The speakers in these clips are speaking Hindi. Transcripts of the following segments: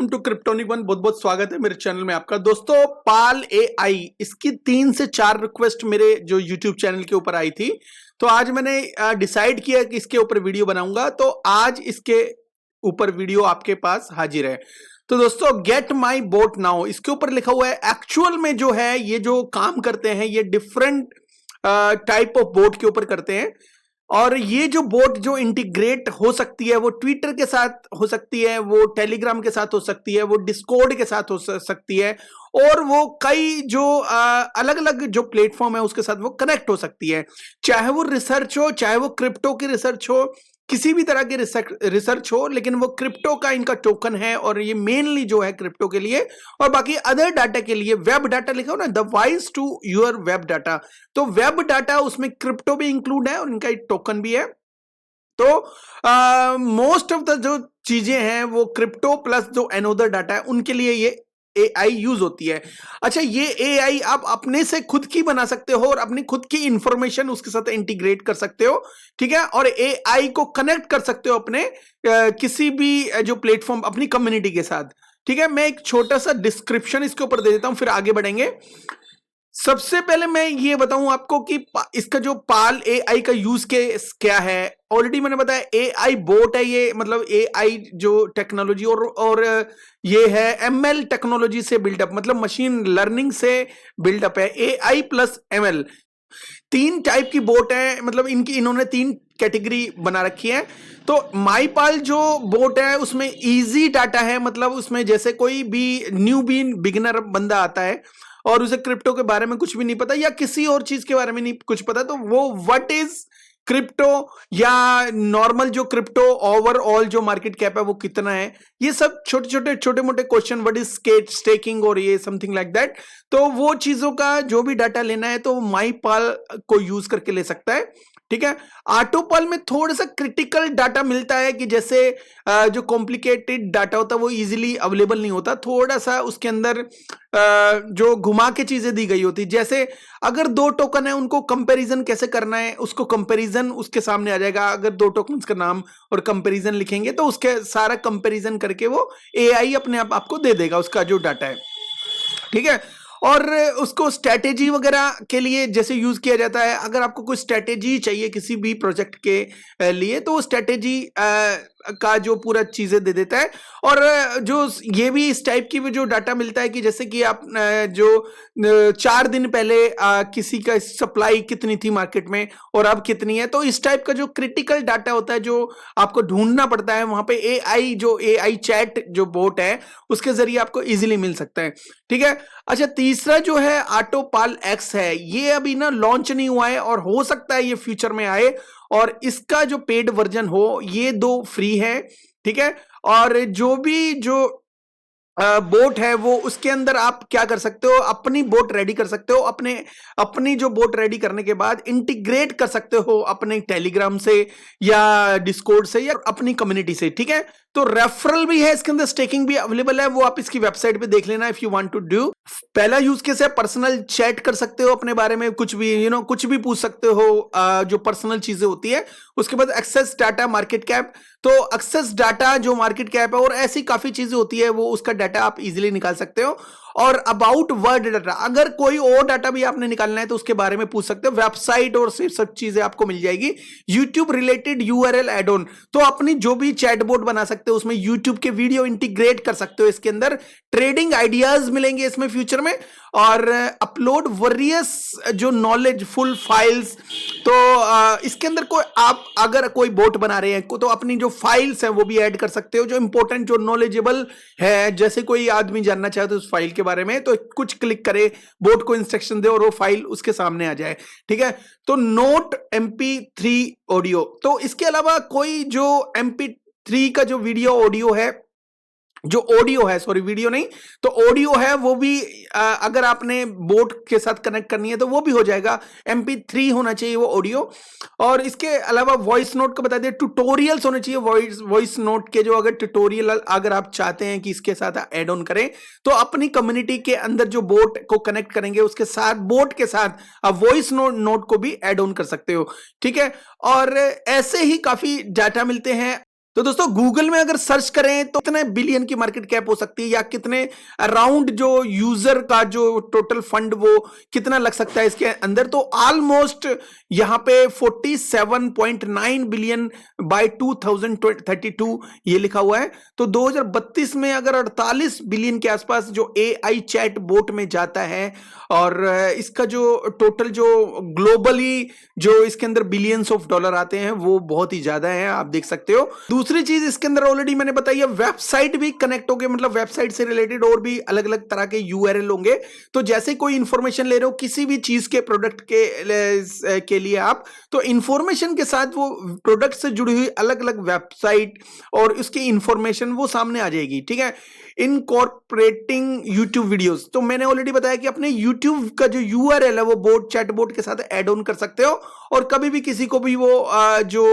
Welcome to kryptonic one. बहुत बहुत स्वागत है मेरे चैनल में आपका। दोस्तों, पाल एआई, इसकी 3 से 4 रिक्वेस्ट मेरे जो यूट्यूब चैनल के ऊपर आई थी, तो आज मैंने डिसाइड किया कि इसके ऊपर वीडियो बनाऊंगा। तो आज इसके ऊपर वीडियो आपके पास हाजिर है। तो दोस्तों, गेट माई बोट नाउ, इसके ऊपर लिखा हुआ है एक्चुअल में जो है ये जो काम करते हैं ये डिफरेंट टाइप ऑफ बोट के ऊपर करते हैं। और ये जो बोट जो इंटीग्रेट हो सकती है वो ट्विटर के साथ हो सकती है, वो टेलीग्राम के साथ हो सकती है, वो डिस्कॉर्ड के साथ हो सकती है, और वो कई जो अलग अलग जो प्लेटफॉर्म है उसके साथ वो कनेक्ट हो सकती है। चाहे वो रिसर्च हो, चाहे वो क्रिप्टो की रिसर्च हो, किसी भी तरह की रिसर्च हो, लेकिन वो क्रिप्टो का इनका टोकन है और ये मेनली जो है क्रिप्टो के लिए। और बाकी अदर डाटा के लिए वेब डाटा लिखा हो ना, the wise to your web data, तो वेब डाटा उसमें क्रिप्टो भी इंक्लूड है और इनका एक टोकन भी है। तो मोस्ट ऑफ द जो चीजें हैं वो क्रिप्टो प्लस जो अनदर डाटा है उनके लिए ये एआई यूज होती है। अच्छा, ये एआई आप अपने से खुद की बना सकते हो और अपनी खुद की इंफॉर्मेशन उसके साथ इंटीग्रेट कर सकते हो, ठीक है। और एआई को कनेक्ट कर सकते हो अपने किसी भी जो प्लेटफॉर्म, अपनी कम्युनिटी के साथ, ठीक है। मैं एक छोटा सा डिस्क्रिप्शन इसके ऊपर दे देता हूं, फिर आगे बढ़ेंगे। सबसे पहले मैं ये बताऊं आपको कि इसका जो पाल एआई का यूज केस क्या है। ऑलरेडी मैंने बताया एआई बोट है ये, मतलब एआई जो टेक्नोलॉजी और ये है एमएल टेक्नोलॉजी से बिल्डअप, मतलब मशीन लर्निंग से बिल्डअप है। एआई प्लस एमएल 3 टाइप की बोट है, मतलब इन्होंने 3 कैटेगरी बना रखी है। तो माईपाल जो बोट है उसमें इजी डाटा है, मतलब उसमें जैसे कोई भी न्यू बिगिनर बंदा आता है और उसे क्रिप्टो के बारे में कुछ भी नहीं पता या किसी और चीज के बारे में नहीं कुछ पता, तो वो व्हाट इज क्रिप्टो या नॉर्मल जो क्रिप्टो ओवरऑल जो मार्केट कैप है वो कितना है, ये सब छोटे मोटे क्वेश्चन, व्हाट इज स्टेकिंग और ये समथिंग लाइक दैट, तो वो चीजों का जो भी डाटा लेना है तो माईपाल को यूज करके ले सकता है, ठीक है। ऑटोपाल में थोड़ा सा क्रिटिकल डाटा मिलता है कि जैसे जो कॉम्प्लिकेटेड डाटा होता है वो इजीली अवेलेबल नहीं होता, थोड़ा सा उसके अंदर जो घुमा के चीजें दी गई होती, जैसे अगर 2 टोकन है उनको कंपैरिजन कैसे करना है, उसको कंपैरिजन उसके सामने आ जाएगा। अगर 2 टोकन्स का नाम और कंपैरिजन लिखेंगे तो उसके सारा कंपैरिजन करके वो एआई अपने आप आपको दे देगा उसका जो डाटा है, ठीक है। और उसको स्ट्रैटेजी वगैरह के लिए जैसे यूज किया जाता है, अगर आपको कोई स्ट्रैटेजी चाहिए किसी भी प्रोजेक्ट के लिए तो स्ट्रैटेजी का जो पूरा चीजें दे देता है। और जो ये भी इस टाइप की जो डाटा मिलता है कि जैसे कि आप जो 4 दिन पहले किसी का सप्लाई कितनी थी मार्केट में और अब कितनी है, तो इस टाइप का जो क्रिटिकल डाटा होता है जो आपको ढूंढना पड़ता है, वहां पे एआई जो एआई चैट जो बोट है उसके जरिए आपको इजीली मिल सकता है, ठीक है। अच्छा, तीसरा जो है ऑटोपाल एक्स है, ये अभी ना लॉन्च नहीं हुआ है और हो सकता है ये फ्यूचर में आए, और इसका जो पेड वर्जन हो, ये 2 फ्री है, ठीक है। और जो भी जो बोट है वो उसके अंदर आप क्या कर सकते हो, अपनी बोट रेडी कर सकते हो, अपनी जो बोट रेडी करने के बाद इंटीग्रेट कर सकते हो अपने टेलीग्राम से या डिस्कॉर्ड से या अपनी कम्युनिटी से, ठीक है। तो रेफरल भी है इसके अंदर, स्टेकिंग भी अवेलेबल है, वो आप इसकी वेबसाइट पे देख लेना if you want to do. पहला यूज केस है पर्सनल चैट कर सकते हो अपने बारे में, कुछ भी कुछ भी पूछ सकते हो, जो पर्सनल चीजें होती है। उसके बाद एक्सेस डाटा मार्केट कैप, तो एक्सेस डाटा जो मार्केट कैप है और ऐसी काफी चीजें होती है, वो उसका डाटा आप इजीली निकाल सकते हो। और अबाउट वर्ड डाटा, अगर कोई और डाटा भी आपने निकालना है तो उसके बारे में पूछ सकते हो। वेबसाइट और सिर्फ सब चीजें आपको मिल जाएगी। YouTube related URL add on, तो अपनी जो भी चैटबॉट बना सकते हो उसमें यूट्यूब के वीडियो इंटीग्रेट कर सकते हो इसके अंदर। ट्रेडिंग आइडियाज मिलेंगे इसमें फ्यूचर में, और अपलोड वेरियस जो नॉलेज फुल फाइल्स, तो इसके अंदर कोई आप अगर कोई बोट बना रहे हैं तो अपनी जो फाइल्स हैं वो भी ऐड कर सकते हो, जो इंपॉर्टेंट जो नॉलेजेबल है, जैसे कोई आदमी जानना चाहे तो उस फाइल के बारे में, तो कुछ क्लिक करे, बोट को इंस्ट्रक्शन दे और वो फाइल उसके सामने आ जाए, ठीक है। तो नोट MP3 ऑडियो, तो इसके अलावा कोई जो MP3 का जो वीडियो ऑडियो है, जो ऑडियो है, सॉरी वीडियो नहीं, तो ऑडियो है, वो भी अगर आपने बोट के साथ कनेक्ट करनी है तो वो भी हो जाएगा। MP3 होना चाहिए वो ऑडियो। और इसके अलावा वॉइस नोट का बता दिया, ट्यूटोरियल्स होने चाहिए वॉइस नोट के, जो अगर ट्यूटोरियल अगर आप चाहते हैं कि इसके साथ ऐड ऑन करें तो अपनी कम्युनिटी के अंदर जो बोट को कनेक्ट करेंगे उसके साथ, बोट के साथ आप वॉइस नोट को भी ऐड ऑन कर सकते हो, ठीक है। और ऐसे ही काफी डाटा मिलते हैं तो दोस्तों गूगल में अगर सर्च करें तो कितने बिलियन की मार्केट कैप हो सकती है, या कितने अराउंड जो यूजर का जो टोटल फंड वो कितना लग सकता है इसके अंदर, तो ऑलमोस्ट यहां पे 47.9 बिलियन बाय 2032 ये लिखा हुआ है। तो 2032 में अगर 48 बिलियन के आसपास जो एआई चैट बोट में जाता है, और इसका जो टोटल जो ग्लोबली जो इसके अंदर बिलियंस ऑफ डॉलर आते हैं वो बहुत ही ज्यादा है, आप देख सकते हो। दूसरी चीज इसके अंदर ऑलरेडी मैंने बताई है, वेबसाइट भी कनेक्ट होंगे, मतलब वेबसाइट से रिलेटेड और भी अलग अलग तरह के यूआरएल होंगे। तो जैसे कोई इंफॉर्मेशन ले रहे हो किसी भी चीज के प्रोडक्ट के लिए आप, तो इंफॉर्मेशन के साथ वो प्रोडक्ट से जुड़ी हुई अलग अलग वेबसाइट और उसकी इंफॉर्मेशन वो सामने आ जाएगी, ठीक है। इनकॉर्पोरेटिंग यूट्यूब वीडियोस, तो मैंने ऑलरेडी बताया कि अपने यूट्यूब का जो यूआरएल है वो बोट चैट बोट के साथ ऐड ऑन कर सकते हो, और कभी भी किसी को भी वो जो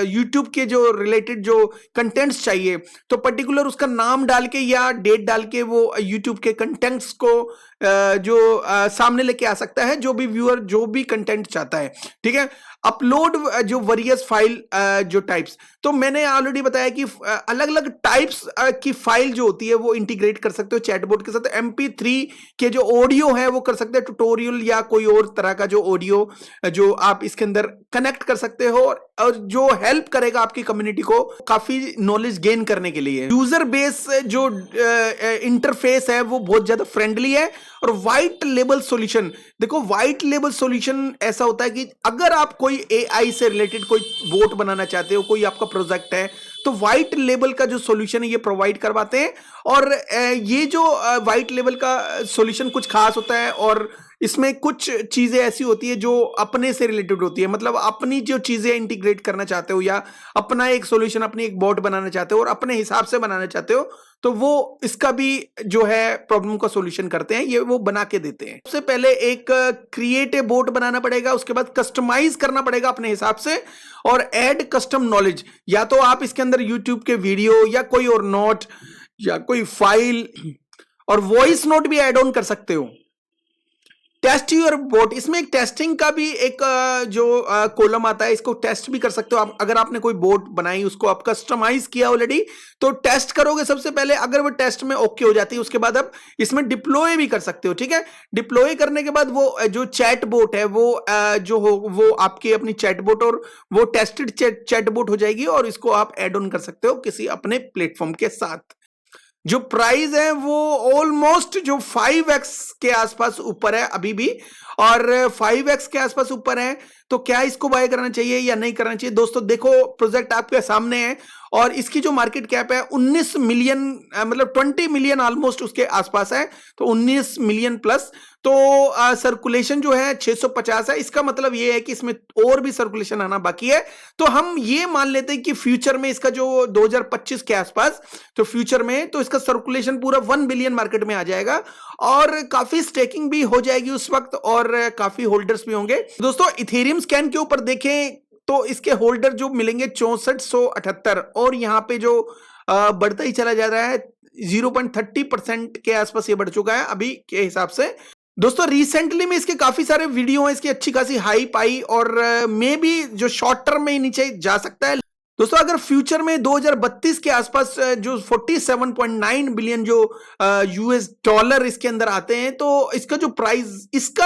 यूट्यूब के जो रिलेटेड जो कंटेंट्स चाहिए तो पर्टिकुलर उसका नाम डाल के या डेट डाल के वो यूट्यूब के कंटेंट्स को जो सामने लेके आ सकता है, जो भी व्यूअर जो भी कंटेंट चाहता है, ठीक है। अपलोड जो वेरियस फाइल जो टाइप्स, तो मैंने ऑलरेडी बताया कि अलग अलग टाइप्स की फाइल जो होती है वो इंटीग्रेट कर सकते हो चैटबॉट के साथ। MP3 के जो ऑडियो है वो कर सकते हैं, ट्यूटोरियल या कोई और तरह का जो ऑडियो जो आप इसके अंदर कनेक्ट कर सकते हो, और जो हेल्प करेगा आपकी कम्युनिटी को काफी नॉलेज गेन करने के लिए। यूजर बेस जो इंटरफेस है वो बहुत ज्यादा फ्रेंडली है। और व्हाइट लेबल सॉल्यूशन, देखो व्हाइट लेबल सॉल्यूशन ऐसा होता है कि अगर आप कोई एआई से रिलेटेड कोई बोट बनाना चाहते हो, कोई आपका प्रोजेक्ट है, तो व्हाइट लेबल का जो सॉल्यूशन है ये प्रोवाइड करवाते हैं। और ये जो व्हाइट लेबल का सॉल्यूशन कुछ खास होता है, और इसमें कुछ चीजें ऐसी होती है जो अपने से रिलेटेड होती है, मतलब अपनी जो चीजें इंटीग्रेट करना चाहते हो या अपना एक सॉल्यूशन, अपनी एक बोट बनाना चाहते हो और अपने हिसाब से बनाना चाहते हो, तो वो इसका भी जो है प्रॉब्लम का सॉल्यूशन करते हैं, ये वो बना के देते हैं। सबसे पहले एक क्रिएट ए बोट बनाना पड़ेगा, उसके बाद कस्टमाइज करना पड़ेगा अपने हिसाब से, और ऐड कस्टम नॉलेज। या तो आप इसके अंदर यूट्यूब के वीडियो या कोई और नोट या कोई फाइल और वॉइस नोट भी ऐड ऑन कर सकते हो। टेस्ट योर बोट, इसमें एक टेस्टिंग का भी एक जो कॉलम आता है, इसको टेस्ट भी कर सकते हो आप। अगर आपने कोई बोट बनाई, उसको आप कस्टमाइज किया ऑलरेडी, तो टेस्ट करोगे सबसे पहले। अगर वो टेस्ट में ओके हो जाती है, उसके बाद आप इसमें डिप्लॉय भी कर सकते हो, ठीक है। डिप्लॉय करने के बाद वो जो चैट बोट है वो जो हो वो आपकी अपनी चैट बोट और वो टेस्टेड चैट बोट हो जाएगी, और इसको आप ऐड ऑन कर सकते हो किसी अपने प्लेटफॉर्म के साथ। जो प्राइस है वो ऑलमोस्ट जो 5x के आसपास ऊपर है अभी भी, और 5x के आसपास ऊपर है। तो क्या इसको बाय करना चाहिए या नहीं करना चाहिए? दोस्तों देखो, प्रोजेक्ट आपके सामने है और इसकी जो मार्केट कैप है 19 मिलियन, मतलब 20 मिलियन ऑलमोस्ट उसके आसपास है, तो 19 मिलियन प्लस। तो सर्कुलेशन जो है 650 है, इसका मतलब ये है कि इसमें और भी सर्कुलेशन आना बाकी है। तो हम ये मान लेते हैं कि फ्यूचर में इसका जो 2025 के आसपास, तो फ्यूचर में तो इसका सर्कुलेशन पूरा 1 बिलियन मार्केट में आ जाएगा, और काफी स्टेकिंग भी हो जाएगी उस वक्त, और काफी होल्डर्स भी होंगे। दोस्तों इथेरियम स्कैन के ऊपर देखें तो इसके होल्डर जो मिलेंगे 6478, और यहाँ पे जो बढ़ता ही चला जा रहा है 0.30% के आसपास ये बढ़ चुका है अभी के हिसाब से। दोस्तों रिसेंटली में इसके काफी सारे वीडियो हैं, इसकी अच्छी खासी हाइप आई, और मे बी जो शॉर्ट टर्म में ही नीचे जा सकता है। दोस्तों अगर फ्यूचर में 2032 के आसपास जो 47.9 बिलियन जो यूएस डॉलर इसके अंदर आते हैं, तो इसका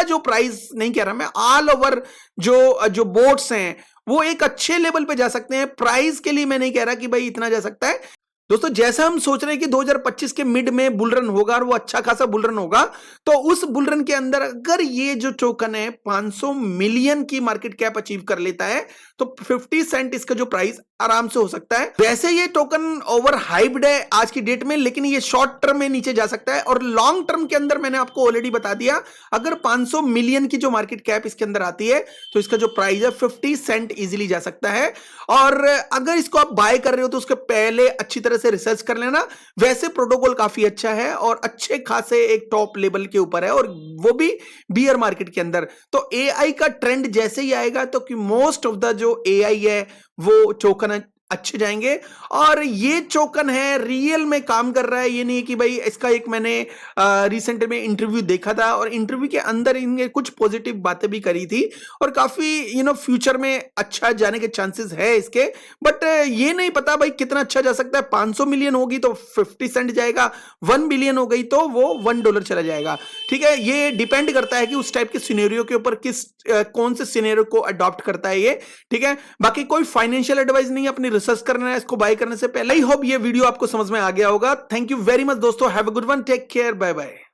जो प्राइस नहीं कह रहा मैं, ऑल ओवर जो बोट्स हैं वो एक अच्छे लेवल पे जा सकते हैं। प्राइस के लिए मैं नहीं कह रहा कि भाई इतना जा सकता है। दोस्तों जैसा हम सोच रहे हैं कि 2025 के मिड में बुलरन होगा और वो अच्छा खासा बुलरन होगा, तो उस बुलरन के अंदर अगर ये जो टोकन है 500 मिलियन की मार्केट कैप अचीव कर लेता है, तो 50 सेंट इसका जो प्राइस आराम से हो सकता है। वैसे ये टोकन ओवर हाइप्ड है आज की डेट में, लेकिन ये शॉर्ट टर्म में नीचे जा सकता है, और लॉन्ग टर्म के अंदर मैंने आपको ऑलरेडी बता दिया, अगर 500 मिलियन की जो मार्केट कैप इसके अंदर आती है, तो इसका जो प्राइस है 50 सेंट इजीली जा सकता है। और अगर इसको आप बाय कर रहे हो तो उसके पहले अच्छी तरह से रिसर्च कर लेना। वैसे प्रोटोकॉल काफी अच्छा है और अच्छे खासे एक टॉप लेवल के ऊपर है, और वो भी बियर मार्केट के अंदर। तो एआई का ट्रेंड जैसे ही आएगा, तो कि मोस्ट ऑफ द जो एआई है वो टोकन अच्छे जाएंगे। और ये टोकन है रियल में काम कर रहा है, ये नहीं है कि भाई इसका एक मैंने रिसेंट में इंटरव्यू देखा था और इंटरव्यू के अंदर इनने कुछ पॉजिटिव बातें भी करी थी और काफी फ्यूचर में अच्छा जाने के चांसेस है इसके। बट ये नहीं पता भाई कितना अच्छा जा सकता है। 500 मिलियन होगी तो 50 सेंट जाएगा, 1 बिलियन हो गई तो वो $1 चला जाएगा। ठीक है, ये डिपेंड करता है कि उस टाइप के सिनेरियो के ऊपर कौन से सिनेरियो को अडॉप्ट करता है ये। ठीक है, बाकी कोई फाइनेंशियल एडवाइस नहीं है, अपनी रिसर्च करना है इसको बाय करने से पहले। आई होप ये वीडियो आपको समझ में आ गया होगा। थैंक यू वेरी मच दोस्तों, have a good one, take care, bye bye.